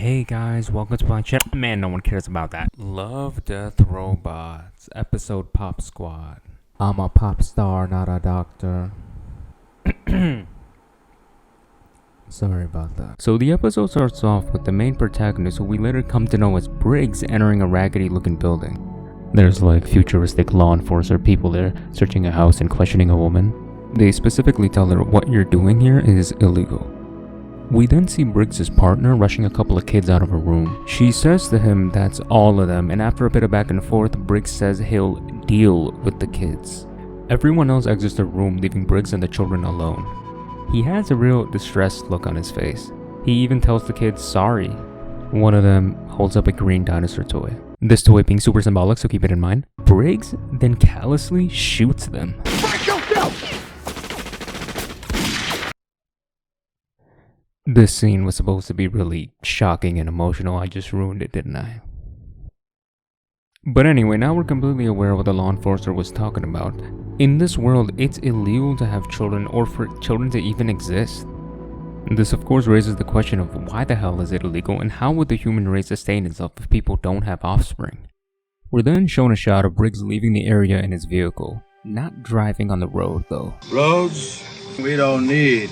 Hey guys, welcome to my channel. Man, no one cares about that. Love, Death, Robots, episode Pop Squad. I'm a pop star, not a doctor. Sorry about that. So the episode starts off with the main protagonist, who we later come to know as Briggs, entering a raggedy looking building. There's like futuristic law enforcer people there, searching a house and questioning a woman. They specifically tell her what you're doing here is illegal. We then see Briggs' partner rushing a couple of kids out of a room. She says to him that's all of them, and after a bit of back and forth, Briggs says he'll deal with the kids. Everyone else exits the room, leaving Briggs and the children alone. He has a real distressed look on his face. He even tells the kids sorry. One of them holds up a green dinosaur toy. This toy being super symbolic, so keep it in mind. Briggs then callously shoots them. This scene was supposed to be really shocking and emotional. I just ruined it, didn't I? But anyway, now we're completely aware of what the law enforcer was talking about. In this world, it's illegal to have children or for children to even exist. This of course raises the question of why the hell is it illegal and how would the human race sustain itself if people don't have offspring? We're then shown a shot of Briggs leaving the area in his vehicle. Not driving on the road though. Roads? We don't need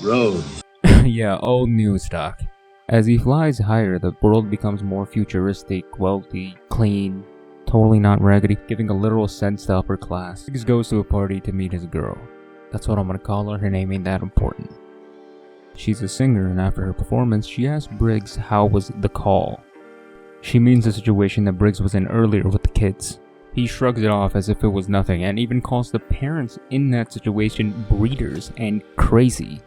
roads. Yeah, old news stock. As he flies higher, the world becomes more futuristic, wealthy, clean, totally not raggedy, giving a literal sense to upper class. Briggs goes to a party to meet his girl. That's what I'm gonna call her, her name ain't that important. She's a singer, and after her performance, she asks Briggs how was the call. She means the situation that Briggs was in earlier with the kids. He shrugs it off as if it was nothing, and even calls the parents in that situation breeders and crazy.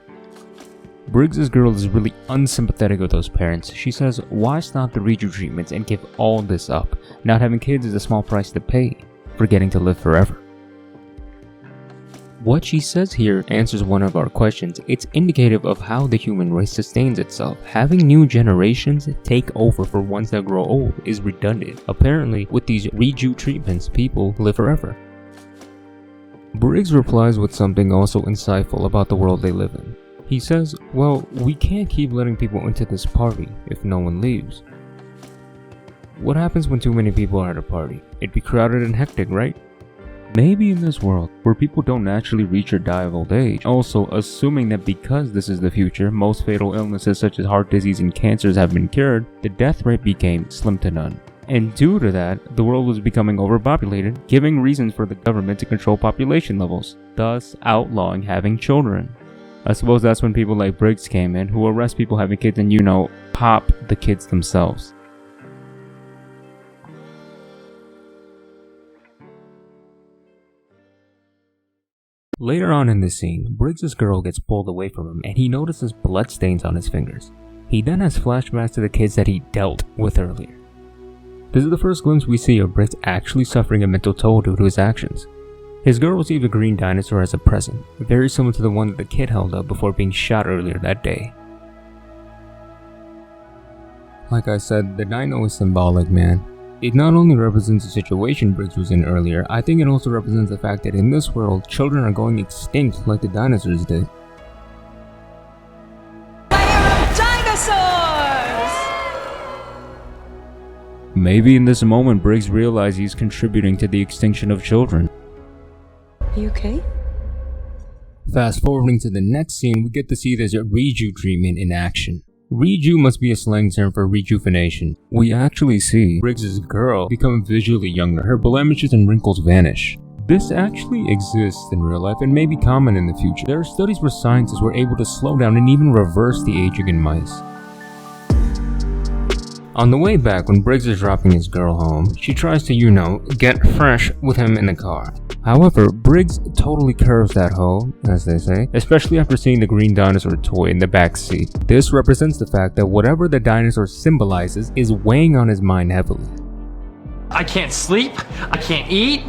Briggs' girl is really unsympathetic with those parents. She says, why stop the redo treatments and give all this up? Not having kids is a small price to pay for getting to live forever. What she says here answers one of our questions. It's indicative of how the human race sustains itself. Having new generations take over for ones that grow old is redundant. Apparently, with these redo treatments, people live forever. Briggs replies with something also insightful about the world they live in. He says, well, we can't keep letting people into this party if no one leaves. What happens when too many people are at a party? It'd be crowded and hectic, right? Maybe in this world, where people don't naturally reach or die of old age, also assuming that because this is the future, most fatal illnesses such as heart disease and cancers have been cured, the death rate became slim to none. And due to that, the world was becoming overpopulated, giving reasons for the government to control population levels, thus outlawing having children. I suppose that's when people like Briggs came in, who arrest people having kids and, pop the kids themselves. Later on in the scene, Briggs' girl gets pulled away from him and he notices bloodstains on his fingers. He then has flashbacks to the kids that he dealt with earlier. This is the first glimpse we see of Briggs actually suffering a mental toll due to his actions. His girl received a green dinosaur as a present, very similar to the one that the kid held up before being shot earlier that day. Like I said, the dino is symbolic, man. It not only represents the situation Briggs was in earlier, I think it also represents the fact that in this world, children are going extinct like the dinosaurs did. Dinosaurs! Maybe in this moment, Briggs realized he's contributing to the extinction of children. You okay? Fast forwarding to the next scene, we get to see this reju treatment in action. Reju must be a slang term for rejuvenation. We actually see Briggs' girl become visually younger, her blemishes and wrinkles vanish. This actually exists in real life and may be common in the future. There are studies where scientists were able to slow down and even reverse the aging in mice. On the way back, when Briggs is dropping his girl home, she tries to, get fresh with him in the car. However, Briggs totally curves that hoe, as they say, especially after seeing the green dinosaur toy in the back seat. This represents the fact that whatever the dinosaur symbolizes is weighing on his mind heavily. I can't sleep, I can't eat.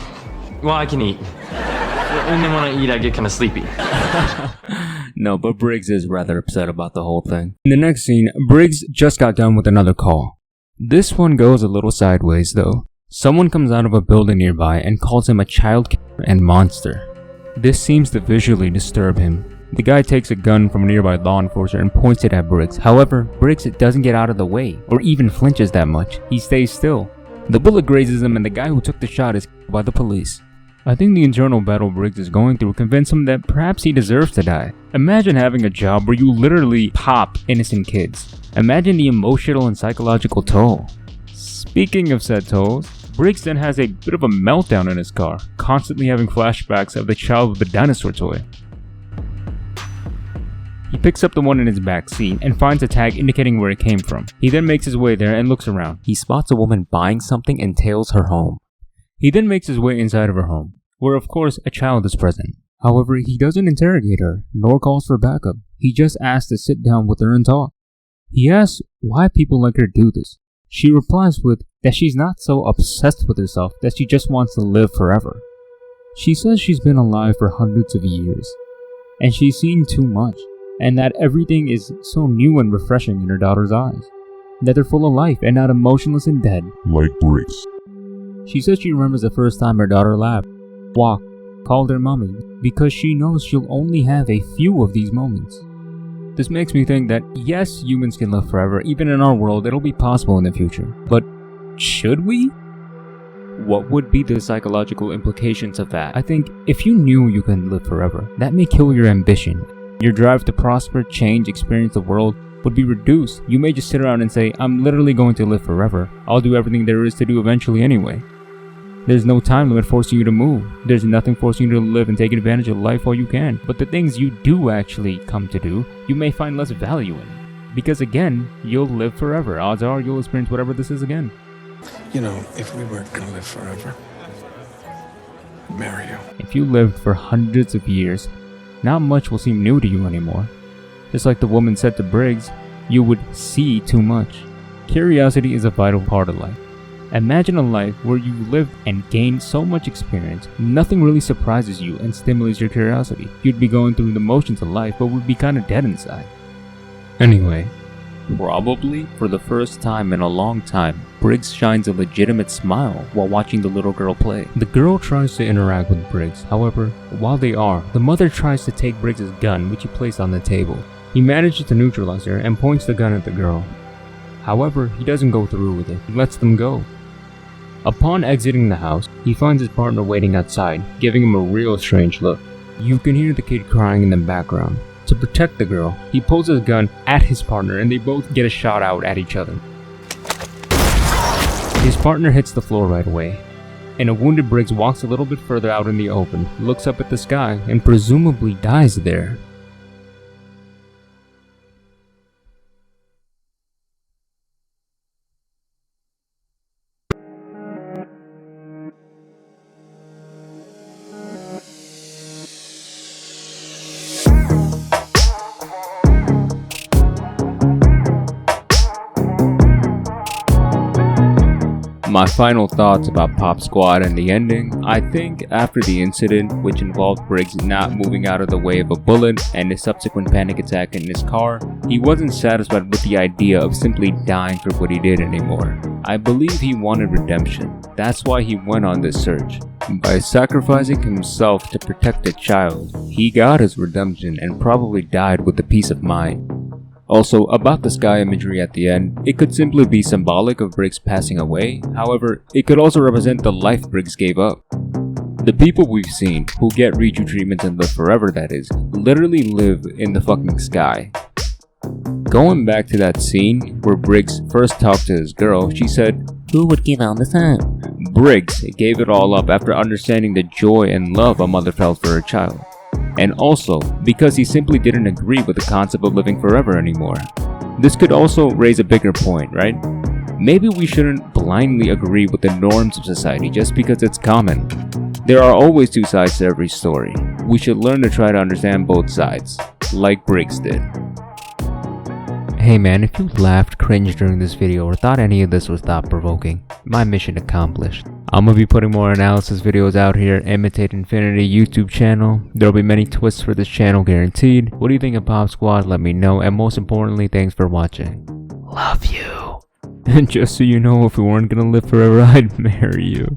Well, I can eat. And then when I eat, I get kind of sleepy. No, but Briggs is rather upset about the whole thing. In the next scene, Briggs just got done with another call. This one goes a little sideways though. Someone comes out of a building nearby and calls him a child killer and monster. This seems to visually disturb him. The guy takes a gun from a nearby law enforcer and points it at Briggs. However, Briggs doesn't get out of the way or even flinches that much. He stays still. The bullet grazes him and the guy who took the shot is killed by the police. I think the internal battle Briggs is going through convinced him that perhaps he deserves to die. Imagine having a job where you literally pop innocent kids. Imagine the emotional and psychological toll. Speaking of said tolls, Briggs then has a bit of a meltdown in his car, constantly having flashbacks of the child with the dinosaur toy. He picks up the one in his back seat and finds a tag indicating where it came from. He then makes his way there and looks around. He spots a woman buying something and tails her home. He then makes his way inside of her home, where of course a child is present. However, he doesn't interrogate her, nor calls for backup. He just asks to sit down with her and talk. He asks why people like her do this. She replies with that she's not so obsessed with herself that she just wants to live forever. She says she's been alive for hundreds of years, and she's seen too much, and that everything is so new and refreshing in her daughter's eyes, that they're full of life and not emotionless and dead. Like Briggs. She says she remembers the first time her daughter laughed, walked, called her mommy, because she knows she'll only have a few of these moments. This makes me think that yes, humans can live forever. Even in our world, it'll be possible in the future. But should we? What would be the psychological implications of that? I think if you knew you can live forever, that may kill your ambition. Your drive to prosper, change, experience the world would be reduced. You may just sit around and say, I'm literally going to live forever. I'll do everything there is to do eventually anyway. There's no time limit forcing you to move. There's nothing forcing you to live and take advantage of life while you can. But the things you do actually come to do, you may find less value in. Because again, you'll live forever. Odds are you'll experience whatever this is again. You know, if we weren't gonna live forever, I'd marry you. If you lived for hundreds of years, not much will seem new to you anymore. Just like the woman said to Briggs, you would see too much. Curiosity is a vital part of life. Imagine a life where you lived and gained so much experience, nothing really surprises you and stimulates your curiosity. You'd be going through the motions of life, but would be kind of dead inside. Anyway, probably for the first time in a long time, Briggs shines a legitimate smile while watching the little girl play. The girl tries to interact with Briggs. However, while they are, the mother tries to take Briggs' gun, which he placed on the table. He manages to neutralize her and points the gun at the girl. However, he doesn't go through with it. He lets them go. Upon exiting the house, he finds his partner waiting outside, giving him a real strange look. You can hear the kid crying in the background. To protect the girl, he pulls his gun at his partner and they both get a shot out at each other. His partner hits the floor right away, and a wounded Briggs walks a little bit further out in the open, looks up at the sky, and presumably dies there. My final thoughts about Pop Squad and the ending. I think after the incident, which involved Briggs not moving out of the way of a bullet and his subsequent panic attack in his car, he wasn't satisfied with the idea of simply dying for what he did anymore. I believe he wanted redemption. That's why he went on this search. By sacrificing himself to protect a child, he got his redemption and probably died with a peace of mind. Also, about the sky imagery at the end, it could simply be symbolic of Briggs passing away. However, it could also represent the life Briggs gave up. The people we've seen, who get reju treatments and live forever that is, literally live in the fucking sky. Going back to that scene where Briggs first talked to his girl, she said, "Who would give all the time?" Briggs gave it all up after understanding the joy and love a mother felt for her child. And also, because he simply didn't agree with the concept of living forever anymore. This could also raise a bigger point, right? Maybe we shouldn't blindly agree with the norms of society just because it's common. There are always two sides to every story. We should learn to try to understand both sides, like Briggs did. Hey man, if you laughed, cringed during this video, or thought any of this was thought-provoking, my mission accomplished. I'm gonna be putting more analysis videos out here, Imitate Infinity YouTube channel. There'll be many twists for this channel guaranteed. What do you think of Pop Squad? Let me know, and most importantly, thanks for watching. Love you. And just so you know, if we weren't gonna live forever, I'd marry you.